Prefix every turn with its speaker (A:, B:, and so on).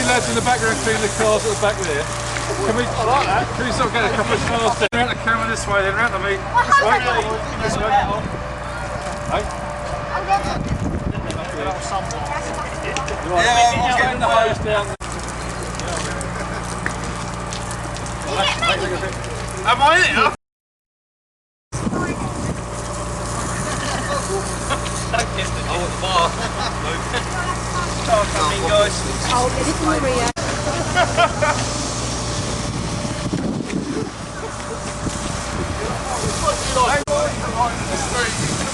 A: lads in the background clean the cars at the back there. Can we, I like that. Can we sort of get a couple of cars down? Around the camera this way, then round to me. This way. This way. Hey? Yeah, I'm getting the hose down. Am I in it? Don't get the bar. Can't come in, guys.
B: Oh, get it, Maria.
A: What do you like?